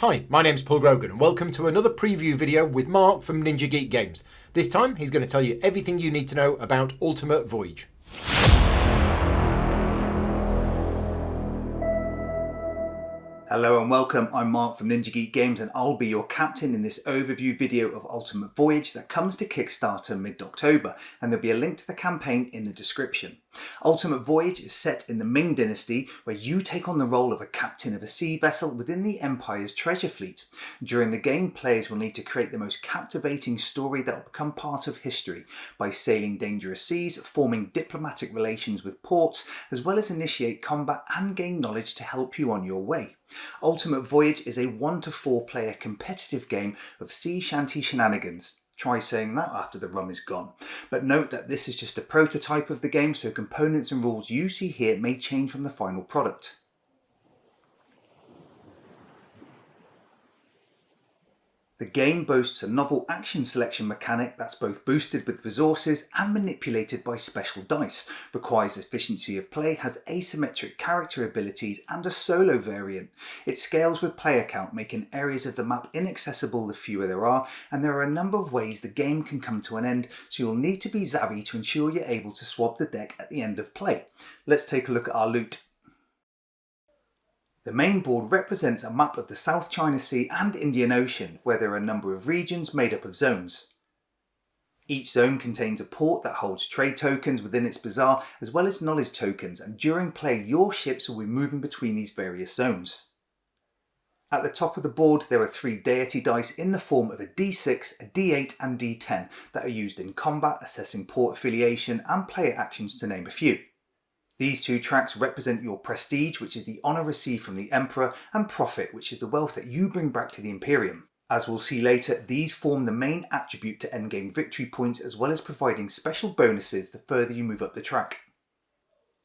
Hi, my name's Paul Grogan and welcome to another preview video with Mark from Ninja Geek Games. This time he's going to tell you everything you need to know about Ultimate Voyage. Hello and welcome, I'm Mark from Ninja Geek Games and I'll be your captain in this overview video of Ultimate Voyage that comes to Kickstarter mid-October, and there'll be a link to the campaign in the description. Ultimate Voyage is set in the Ming Dynasty, where you take on the role of a captain of a sea vessel within the Empire's treasure fleet. During the game, players will need to create the most captivating story that will become part of history by sailing dangerous seas, forming diplomatic relations with ports, as well as initiate combat and gain knowledge to help you on your way. Ultimate Voyage is a 1 to 4 player competitive game of sea shanty shenanigans. Try saying that after the rum is gone. But note that this is just a prototype of the game, so components and rules you see here may change from the final product. The game boasts a novel action selection mechanic that's both boosted with resources and manipulated by special dice, requires efficiency of play, has asymmetric character abilities and a solo variant. It scales with player count, making areas of the map inaccessible the fewer there are, and there are a number of ways the game can come to an end, so you'll need to be savvy to ensure you're able to swap the deck at the end of play. Let's take a look at our loot. The main board represents a map of the South China Sea and Indian Ocean, where there are a number of regions made up of zones. Each zone contains a port that holds trade tokens within its bazaar, as well as knowledge tokens, and during play your ships will be moving between these various zones. At the top of the board there are 3 deity dice in the form of a D6, a D8 and D10 that are used in combat, assessing port affiliation and player actions, to name a few. These 2 tracks represent your prestige, which is the honour received from the Emperor, and profit, which is the wealth that you bring back to the Imperium. As we'll see later, these form the main attribute to endgame victory points, as well as providing special bonuses the further you move up the track.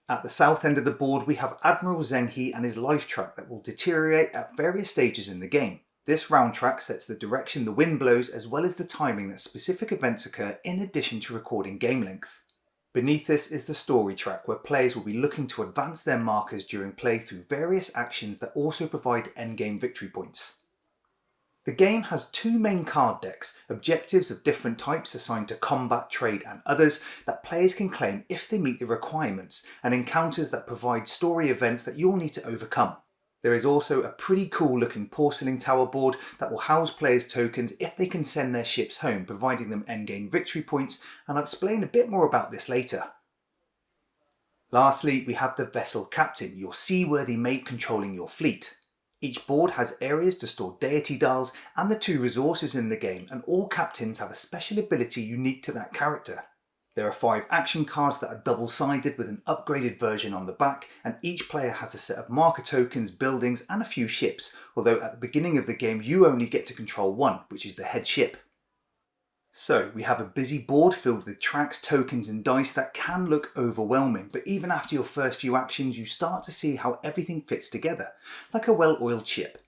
At the south end of the board we have Admiral Zheng He and his life track that will deteriorate at various stages in the game. This round track sets the direction the wind blows, as well as the timing that specific events occur, in addition to recording game length. Beneath this is the story track, where players will be looking to advance their markers during play through various actions that also provide endgame victory points. The game has 2 main card decks, objectives of different types assigned to combat, trade and others that players can claim if they meet the requirements, and encounters that provide story events that you'll need to overcome. There is also a pretty cool looking porcelain tower board that will house players' tokens if they can send their ships home, providing them endgame victory points, and I'll explain a bit more about this later. Lastly, we have the Vessel Captain, your seaworthy mate controlling your fleet. Each board has areas to store deity dials and the 2 resources in the game, and all captains have a special ability unique to that character. There are 5 action cards that are double-sided with an upgraded version on the back, and each player has a set of marker tokens, buildings and a few ships, although at the beginning of the game you only get to control 1, which is the head ship. So we have a busy board filled with tracks, tokens and dice that can look overwhelming, but even after your first few actions you start to see how everything fits together, like a well-oiled ship.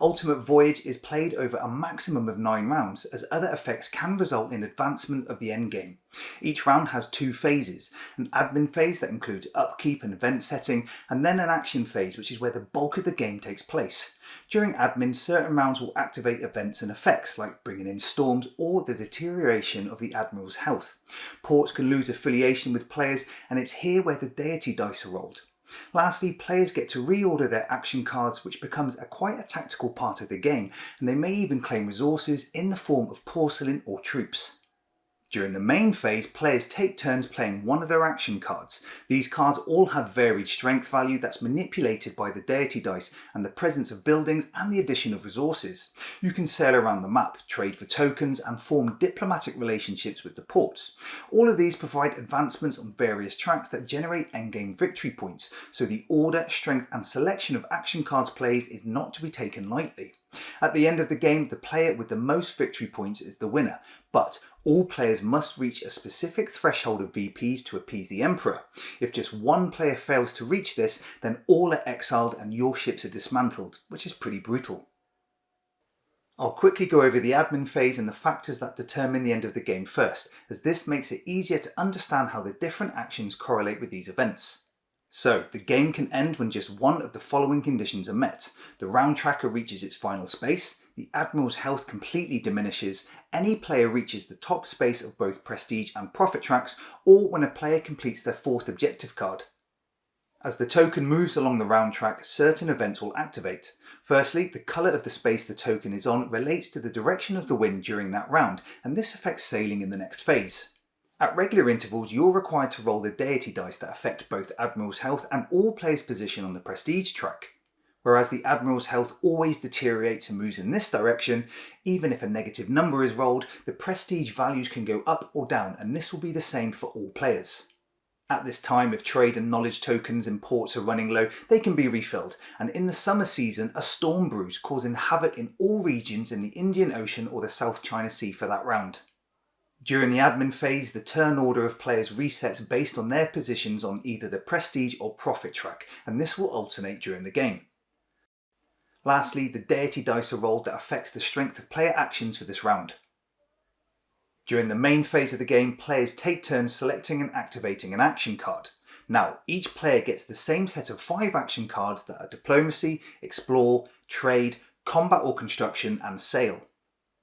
Ultimate Voyage is played over a maximum of 9 rounds, as other effects can result in advancement of the endgame. Each round has 2 phases, an admin phase that includes upkeep and event setting, and then an action phase, which is where the bulk of the game takes place. During admin, certain rounds will activate events and effects, like bringing in storms or the deterioration of the Admiral's health. Ports can lose affiliation with players, and it's here where the deity dice are rolled. Lastly, players get to reorder their action cards, which becomes quite a tactical part of the game, and they may even claim resources in the form of porcelain or troops. During the main phase, players take turns playing one of their action cards. These cards all have varied strength value that's manipulated by the deity dice and the presence of buildings and the addition of resources. You can sail around the map, trade for tokens and form diplomatic relationships with the ports. All of these provide advancements on various tracks that generate endgame victory points, so the order, strength and selection of action cards played is not to be taken lightly. At the end of the game, the player with the most victory points is the winner, but all players must reach a specific threshold of VPs to appease the Emperor. If just one player fails to reach this, then all are exiled and your ships are dismantled, which is pretty brutal. I'll quickly go over the admin phase and the factors that determine the end of the game first, as this makes it easier to understand how the different actions correlate with these events. So, the game can end when just one of the following conditions are met. The round tracker reaches its final space, the Admiral's health completely diminishes, any player reaches the top space of both Prestige and Profit tracks, or when a player completes their fourth objective card. As the token moves along the round track, certain events will activate. Firstly, the colour of the space the token is on relates to the direction of the wind during that round, and this affects sailing in the next phase. At regular intervals, you're required to roll the deity dice that affect both Admiral's health and all players' position on the Prestige track. Whereas the Admiral's health always deteriorates and moves in this direction, even if a negative number is rolled, the Prestige values can go up or down, and this will be the same for all players. At this time, if trade and knowledge tokens in ports are running low, they can be refilled, and in the summer season, a storm brews, causing havoc in all regions in the Indian Ocean or the South China Sea for that round. During the admin phase, the turn order of players resets based on their positions on either the Prestige or Profit track, and this will alternate during the game. Lastly, the deity dice are rolled that affects the strength of player actions for this round. During the main phase of the game, players take turns selecting and activating an action card. Now, each player gets the same set of 5 action cards that are Diplomacy, Explore, Trade, Combat or Construction, and Sail.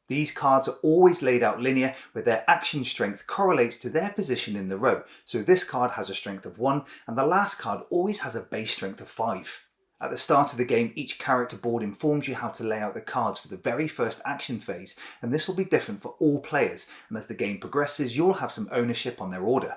These cards are always laid out linear, where their action strength correlates to their position in the row, so this card has a strength of 1, and the last card always has a base strength of 5. At the start of the game, each character board informs you how to lay out the cards for the very first action phase, and this will be different for all players, and as the game progresses, you'll have some ownership on their order.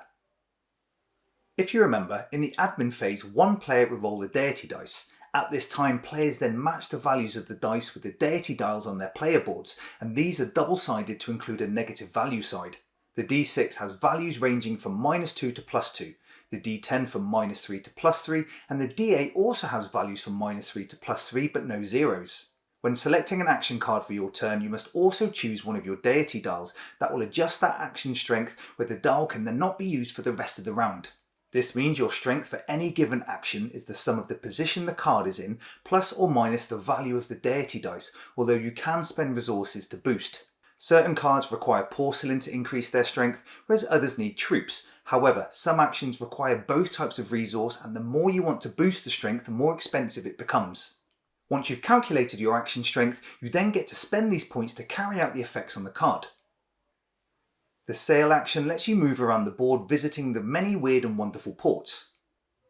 If you remember, in the admin phase, one player will roll the deity dice. At this time, players then match the values of the dice with the deity dials on their player boards, and these are double-sided to include a negative value side. The D6 has values ranging from -2 to +2, the D10 from -3 to +3, and the D8 also has values from -3 to +3 but no zeros. When selecting an action card for your turn, you must also choose one of your deity dials that will adjust that action strength, where the dial can then not be used for the rest of the round. This means your strength for any given action is the sum of the position the card is in, plus or minus the value of the deity dice, although you can spend resources to boost. Certain cards require porcelain to increase their strength, whereas others need troops. However, some actions require both types of resource, and the more you want to boost the strength, the more expensive it becomes. Once you've calculated your action strength, you then get to spend these points to carry out the effects on the card. The sail action lets you move around the board visiting the many weird and wonderful ports.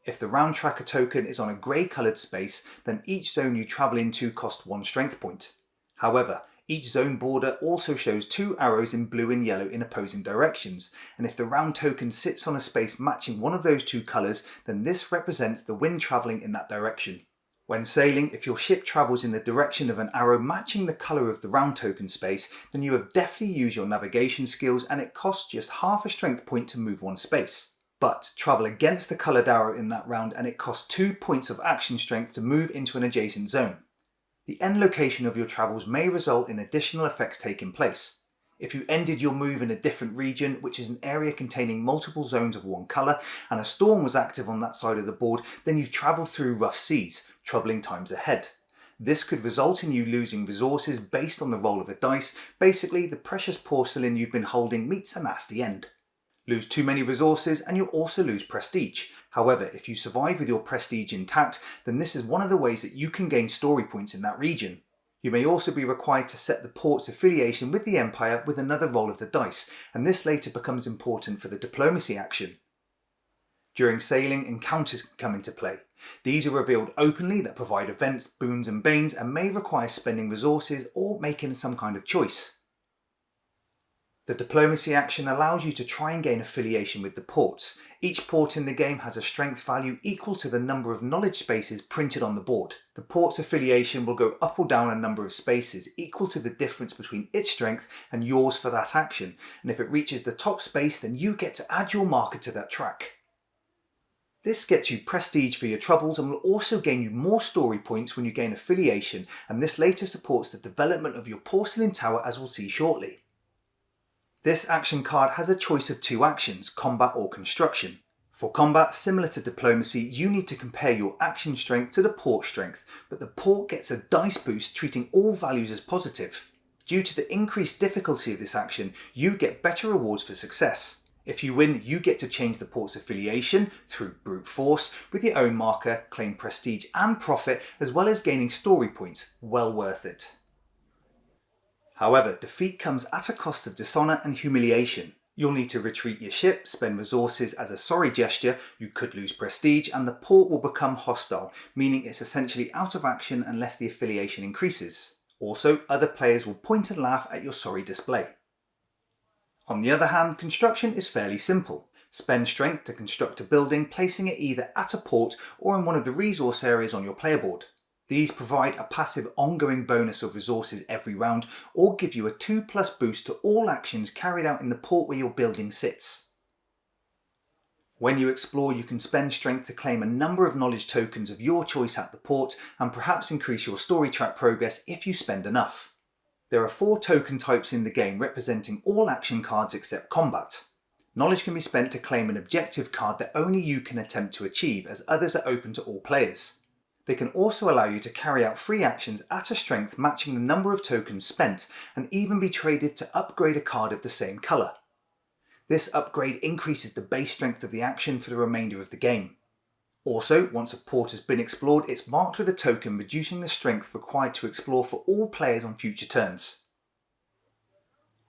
If the round tracker token is on a grey coloured space, then each zone you travel into costs 1 strength point. However, each zone border also shows 2 arrows in blue and yellow in opposing directions, and if the round token sits on a space matching one of those 2 colours, then this represents the wind travelling in that direction. When sailing, if your ship travels in the direction of an arrow matching the colour of the round token space, then you have definitely used your navigation skills, and it costs just half a strength point to move 1 space. But travel against the coloured arrow in that round and it costs 2 points of action strength to move into an adjacent zone. The end location of your travels may result in additional effects taking place. If you ended your move in a different region, which is an area containing multiple zones of one colour, and a storm was active on that side of the board, then you've travelled through rough seas, troubling times ahead. This could result in you losing resources based on the roll of a dice. Basically, the precious porcelain you've been holding meets a nasty end. Lose too many resources and you'll also lose prestige. However, if you survive with your prestige intact, then this is one of the ways that you can gain story points in that region. You may also be required to set the port's affiliation with the Empire with another roll of the dice, and this later becomes important for the diplomacy action. During sailing, encounters can come into play. These are revealed openly that provide events, boons and banes, and may require spending resources or making some kind of choice. The diplomacy action allows you to try and gain affiliation with the ports. Each port in the game has a strength value equal to the number of knowledge spaces printed on the board. The port's affiliation will go up or down a number of spaces equal to the difference between its strength and yours for that action, and if it reaches the top space, then you get to add your marker to that track. This gets you prestige for your troubles and will also gain you more story points when you gain affiliation, and this later supports the development of your porcelain tower, as we'll see shortly. This action card has a choice of 2 actions, combat or construction. For combat, similar to diplomacy, you need to compare your action strength to the port strength, but the port gets a dice boost treating all values as positive. Due to the increased difficulty of this action, you get better rewards for success. If you win, you get to change the port's affiliation through brute force with your own marker, claim prestige and profit, as well as gaining story points. Well worth it. However, defeat comes at a cost of dishonour and humiliation. You'll need to retreat your ship, spend resources as a sorry gesture, you could lose prestige, and the port will become hostile, meaning it's essentially out of action unless the affiliation increases. Also, other players will point and laugh at your sorry display. On the other hand, construction is fairly simple. Spend strength to construct a building, placing it either at a port or in one of the resource areas on your player board. These provide a passive ongoing bonus of resources every round, or give you a 2+ boost to all actions carried out in the port where your building sits. When you explore, you can spend strength to claim a number of knowledge tokens of your choice at the port, and perhaps increase your story track progress if you spend enough. There are 4 token types in the game representing all action cards except combat. Knowledge can be spent to claim an objective card that only you can attempt to achieve, as others are open to all players. They can also allow you to carry out free actions at a strength matching the number of tokens spent, and even be traded to upgrade a card of the same colour. This upgrade increases the base strength of the action for the remainder of the game. Also, once a port has been explored, it's marked with a token reducing the strength required to explore for all players on future turns.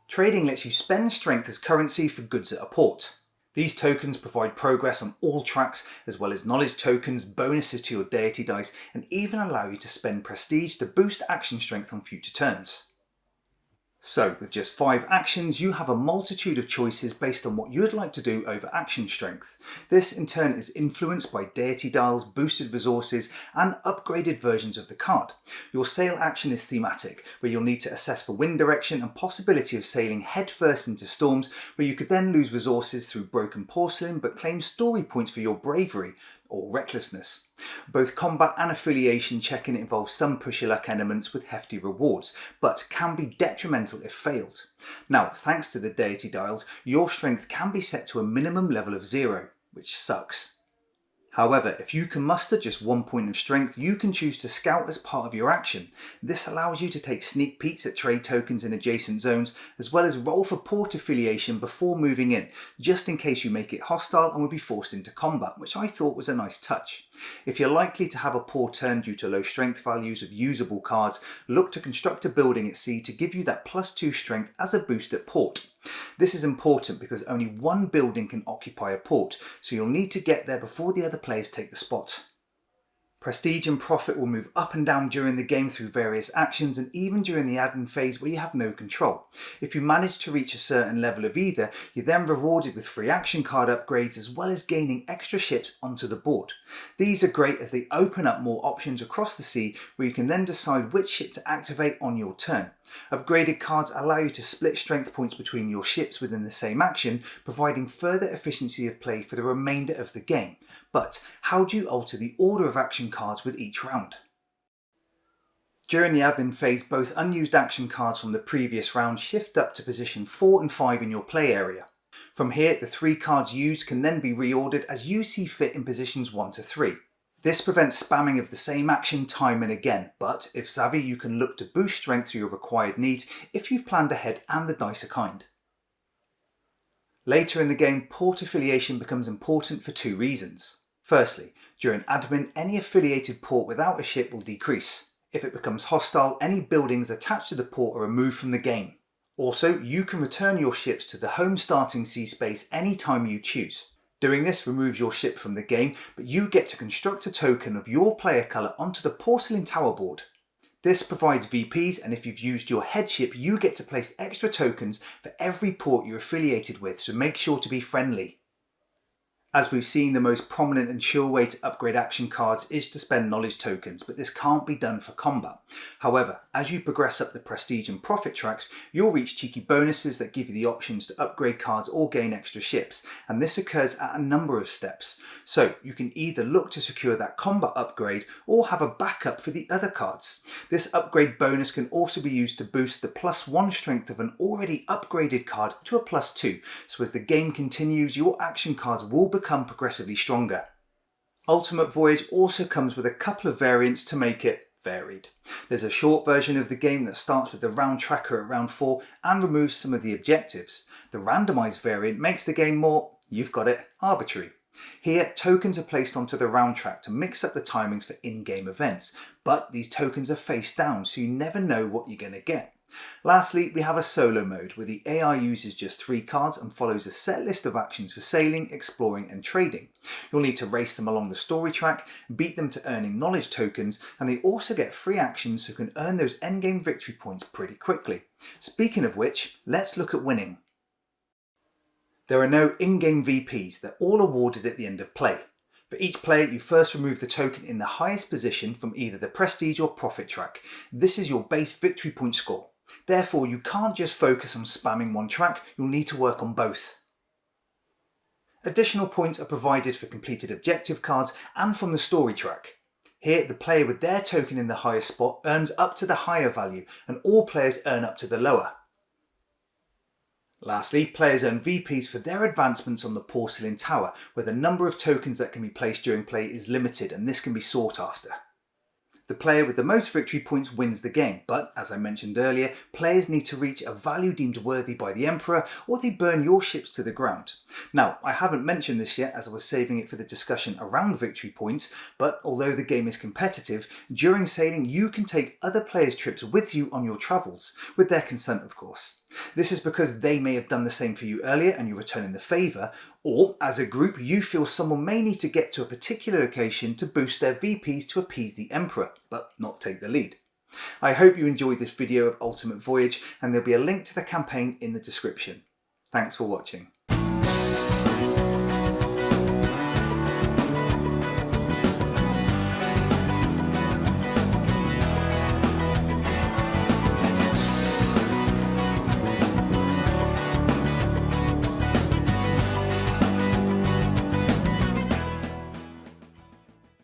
Trading lets you spend strength as currency for goods at a port. These tokens provide progress on all tracks, as well as knowledge tokens, bonuses to your deity dice, and even allow you to spend prestige to boost action strength on future turns. So, with just 5 actions, you have a multitude of choices based on what you would like to do over action strength. This in turn is influenced by deity dials, boosted resources, and upgraded versions of the card. Your sail action is thematic, where you'll need to assess for wind direction and possibility of sailing headfirst into storms, where you could then lose resources through broken porcelain but claim story points for your bravery or recklessness. Both combat and affiliation check-in involve some push-your-luck elements with hefty rewards, but can be detrimental if failed. Now, thanks to the deity dials, your strength can be set to a minimum level of 0, which sucks. However, if you can muster just 1 point of strength, you can choose to scout as part of your action. This allows you to take sneak peeks at trade tokens in adjacent zones, as well as roll for port affiliation before moving in, just in case you make it hostile and will be forced into combat, which I thought was a nice touch. If you're likely to have a poor turn due to low strength values of usable cards, look to construct a building at sea to give you that +2 strength as a boost at port. This is important because only one building can occupy a port, so you'll need to get there before the other players take the spot. Prestige and profit will move up and down during the game through various actions, and even during the admin phase where you have no control. If you manage to reach a certain level of either, you're then rewarded with free action card upgrades as well as gaining extra ships onto the board. These are great as they open up more options across the sea, where you can then decide which ship to activate on your turn. Upgraded cards allow you to split strength points between your ships within the same action, providing further efficiency of play for the remainder of the game. But how do you alter the order of action cards with each round? During the admin phase, both unused action cards from the previous round shift up to position 4 and 5 in your play area. From here, the 3 cards used can then be reordered as you see fit in positions 1 to 3. This prevents spamming of the same action time and again, but if savvy, you can look to boost strength to your required needs if you've planned ahead and the dice are kind. Later in the game, port affiliation becomes important for 2 reasons. Firstly, during admin, any affiliated port without a ship will decrease. If it becomes hostile, any buildings attached to the port are removed from the game. Also, you can return your ships to the home starting sea space anytime you choose. Doing this removes your ship from the game, but you get to construct a token of your player colour onto the porcelain tower board. This provides VPs, and if you've used your headship, you get to place extra tokens for every port you're affiliated with, so make sure to be friendly. As we've seen, the most prominent and sure way to upgrade action cards is to spend knowledge tokens, but this can't be done for combat. However, as you progress up the prestige and profit tracks, you'll reach cheeky bonuses that give you the options to upgrade cards or gain extra ships, and this occurs at a number of steps. So you can either look to secure that combat upgrade or have a backup for the other cards. This upgrade bonus can also be used to boost the +1 strength of an already upgraded card to a +2, so as the game continues, your action cards will become progressively stronger. Ultimate Voyage also comes with a couple of variants to make it varied. There's a short version of the game that starts with the round tracker at round 4 and removes some of the objectives. The randomised variant makes the game more, you've got it, arbitrary. Here, tokens are placed onto the round track to mix up the timings for in-game events, but these tokens are face down so you never know what you're going to get. Lastly, we have a solo mode where the AI uses just 3 cards and follows a set list of actions for sailing, exploring and trading. You'll need to race them along the story track, beat them to earning knowledge tokens, and they also get free actions so you can earn those endgame victory points pretty quickly. Speaking of which, let's look at winning. There are no in-game VPs, they're all awarded at the end of play. For each player, you first remove the token in the highest position from either the prestige or profit track. This is your base victory point score. Therefore, you can't just focus on spamming one track, you'll need to work on both. Additional points are provided for completed objective cards and from the story track. Here, the player with their token in the highest spot earns up to the higher value, and all players earn up to the lower. Lastly, players earn VPs for their advancements on the porcelain tower, where the number of tokens that can be placed during play is limited, and this can be sought after. The player with the most victory points wins the game, but as I mentioned earlier, players need to reach a value deemed worthy by the Emperor or they burn your ships to the ground. Now, I haven't mentioned this yet as I was saving it for the discussion around victory points, but although the game is competitive, during sailing you can take other players' trips with you on your travels, with their consent of course. This is because they may have done the same for you earlier and you're returning the favour, or as a group you feel someone may need to get to a particular location to boost their VPs to appease the Emperor, but not take the lead. I hope you enjoyed this video of Ultimate Voyage and there'll be a link to the campaign in the description. Thanks for watching.